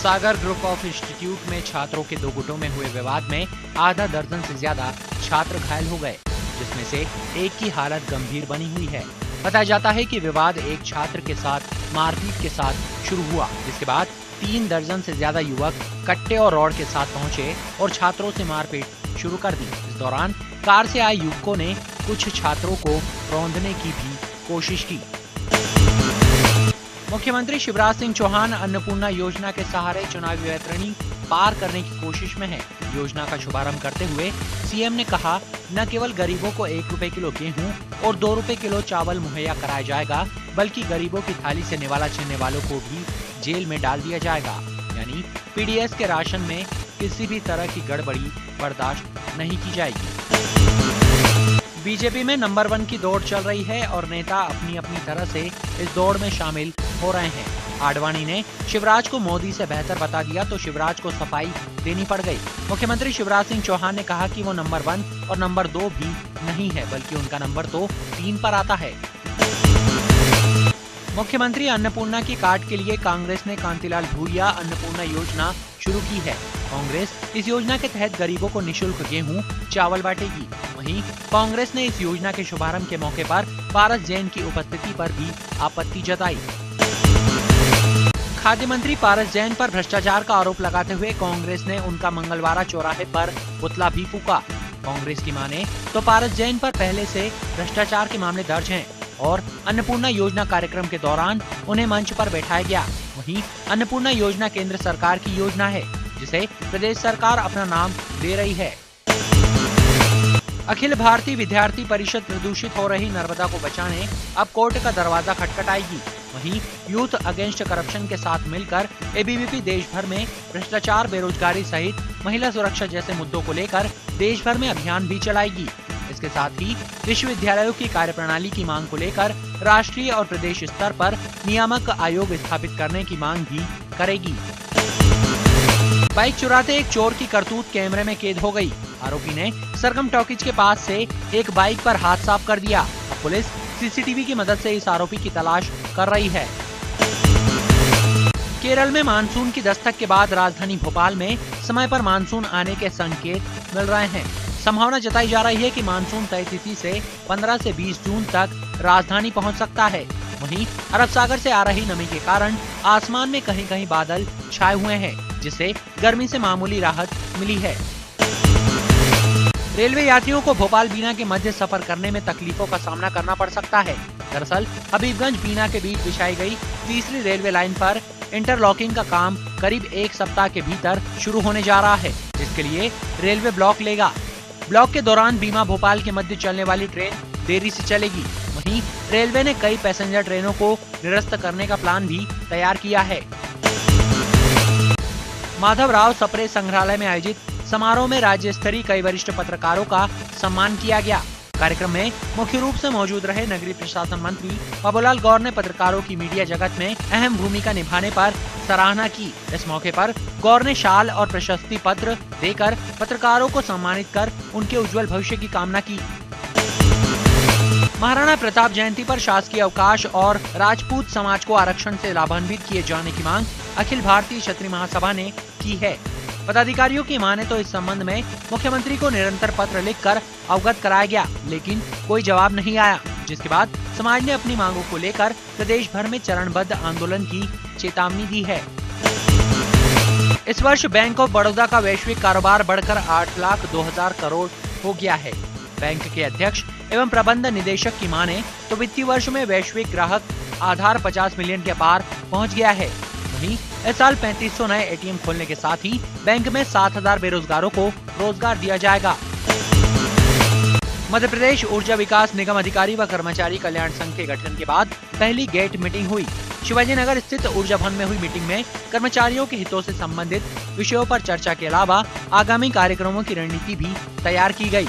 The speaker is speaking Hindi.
सागर ग्रुप ऑफ इंस्टीट्यूट में छात्रों के दो गुटों में हुए विवाद में आधा दर्जन से ज्यादा छात्र घायल हो गए, जिसमें से एक की हालत गंभीर बनी हुई है। बताया जाता है कि विवाद एक छात्र के साथ मारपीट के साथ शुरू हुआ, जिसके बाद 3 दर्जन से ज्यादा युवक कट्टे और रॉड के साथ पहुंचे और छात्रों से मारपीट शुरू कर दी। इस दौरान कार से आए युवकों ने कुछ छात्रों को रौंदने की भी कोशिश की। मुख्यमंत्री शिवराज सिंह चौहान अन्नपूर्णा योजना के सहारे चुनावी वैतरणी पार करने की कोशिश में है। योजना का शुभारंभ करते हुए सीएम ने कहा, न केवल गरीबों को 1 रुपए किलो गेहूं और 2 रुपए किलो चावल मुहैया कराया जाएगा, बल्कि गरीबों की थाली से निवाला छीनने वालों को भी जेल में डाल दिया जाएगा। यानी पीडीएस के राशन में किसी भी तरह की गड़बड़ी बर्दाश्त नहीं की जाएगी। बीजेपी में नंबर 1 की दौड़ चल रही है और नेता अपनी अपनी तरह से इस दौड़ में शामिल हो रहे हैं। आडवाणी ने शिवराज को मोदी से बेहतर बता दिया तो शिवराज को सफाई देनी पड़ गई। मुख्यमंत्री शिवराज सिंह चौहान ने कहा कि वो नंबर 1 और नंबर 2 भी नहीं है, बल्कि उनका नंबर तो 3 पर आता है। मुख्यमंत्री अन्नपूर्णा की कार्ड के लिए कांग्रेस ने कांतिलाल भूरिया अन्नपूर्णा योजना शुरू की है। कांग्रेस इस योजना के तहत गरीबों को निःशुल्क गेहूं, चावल बांटेगी। वहीं कांग्रेस ने इस योजना के शुभारंभ के मौके पर पारस जैन की उपस्थिति पर भी आपत्ति जताई। खाद्य मंत्री पारस जैन पर भ्रष्टाचार का आरोप लगाते हुए कांग्रेस ने उनका मंगलवारा चौराहे पर पुतला भी फूका। कांग्रेस की माने तो पारस जैन पर पहले से भ्रष्टाचार के मामले दर्ज हैं और अन्नपूर्णा योजना कार्यक्रम के दौरान उन्हें मंच पर बैठाया गया। वहीं अन्नपूर्णा योजना केंद्र सरकार की योजना है, जिसे प्रदेश सरकार अपना नाम दे रही है। अखिल भारतीय विद्यार्थी परिषद प्रदूषित हो रही नर्मदा को बचाने अब कोर्ट का दरवाजा खटखटाएगी। वहीं यूथ अगेंस्ट करप्शन के साथ मिलकर एबीवीपी देश भर में भ्रष्टाचार, बेरोजगारी सहित महिला सुरक्षा जैसे मुद्दों को लेकर देश भर में अभियान भी चलाएगी। इसके साथ ही विश्वविद्यालयों की कार्यप्रणाली की मांग को लेकर राष्ट्रीय और प्रदेश स्तर पर नियामक आयोग स्थापित करने की मांग भी करेगी। बाइक चुराते एक चोर की करतूत कैमरे में कैद हो गई। आरोपी ने सरगम टॉकीज के पास से एक बाइक पर हाथ साफ कर दिया। अब पुलिस सीसीटीवी की मदद से इस आरोपी की तलाश कर रही है। केरल में मानसून की दस्तक के बाद राजधानी भोपाल में समय पर मानसून आने के संकेत मिल रहे हैं। संभावना जताई जा रही है कि मानसून तय तिथि से 15 से 20 जून तक राजधानी पहुंच सकता है। वहीं अरब सागर से आ रही नमी के कारण आसमान में कहीं कहीं बादल छाए हुए हैं, जिससे गर्मी से मामूली राहत मिली है। रेलवे यात्रियों को भोपाल बीना के मध्य सफर करने में तकलीफों का सामना करना पड़ सकता है। दरअसल हबीबगंज बीना के बीच बिछाई गई तीसरी रेलवे लाइन पर इंटरलॉकिंग का काम करीब 1 सप्ताह के भीतर शुरू होने जा रहा है, जिसके लिए रेलवे ब्लॉक लेगा। ब्लॉक के दौरान बीना भोपाल के मध्य चलने वाली ट्रेन देरी से चलेगी। वहीं रेलवे ने कई पैसेंजर ट्रेनों को निरस्त करने का प्लान भी तैयार किया है। माधवराव सप्रे संग्रहालय में आयोजित समारोह में राज्य स्तरीय कई वरिष्ठ पत्रकारों का सम्मान किया गया। कार्यक्रम में मुख्य रूप से मौजूद रहे नगरीय प्रशासन मंत्री बाबूलाल गौर ने पत्रकारों की मीडिया जगत में अहम भूमिका निभाने पर सराहना की। इस मौके पर गौर ने शाल और प्रशस्ति पत्र देकर पत्रकारों को सम्मानित कर उनके उज्जवल भविष्य की कामना की। महाराणा प्रताप जयंती पर शासकीय अवकाश और राजपूत समाज को आरक्षण से लाभान्वित किए जाने की मांग अखिल भारतीय क्षत्रिय महासभा ने की है। पदाधिकारियों की माने तो इस संबंध में मुख्यमंत्री को निरंतर पत्र लिखकर अवगत कराया गया, लेकिन कोई जवाब नहीं आया, जिसके बाद समाज ने अपनी मांगों को लेकर प्रदेश भर में चरणबद्ध आंदोलन की चेतावनी दी है। इस वर्ष बैंक ऑफ बड़ौदा का वैश्विक कारोबार बढ़कर 8,02,000 करोड़ हो गया है। बैंक के अध्यक्ष एवं प्रबंध निदेशक की माने तो वित्तीय वर्ष में वैश्विक ग्राहक आधार 50 मिलियन के पार पहुंच गया है। वहीं इस साल 3500 नए एटीएम खोलने के साथ ही बैंक में 7,000 बेरोजगारों को रोजगार दिया जाएगा। मध्य प्रदेश ऊर्जा विकास निगम अधिकारी व कर्मचारी कल्याण संघ के गठन के बाद पहली गेट मीटिंग हुई। शिवाजी नगर स्थित ऊर्जा भवन में हुई मीटिंग में कर्मचारियों के हितों से संबंधित विषयों पर चर्चा के अलावा आगामी कार्यक्रमों की रणनीति भी तैयार की गई।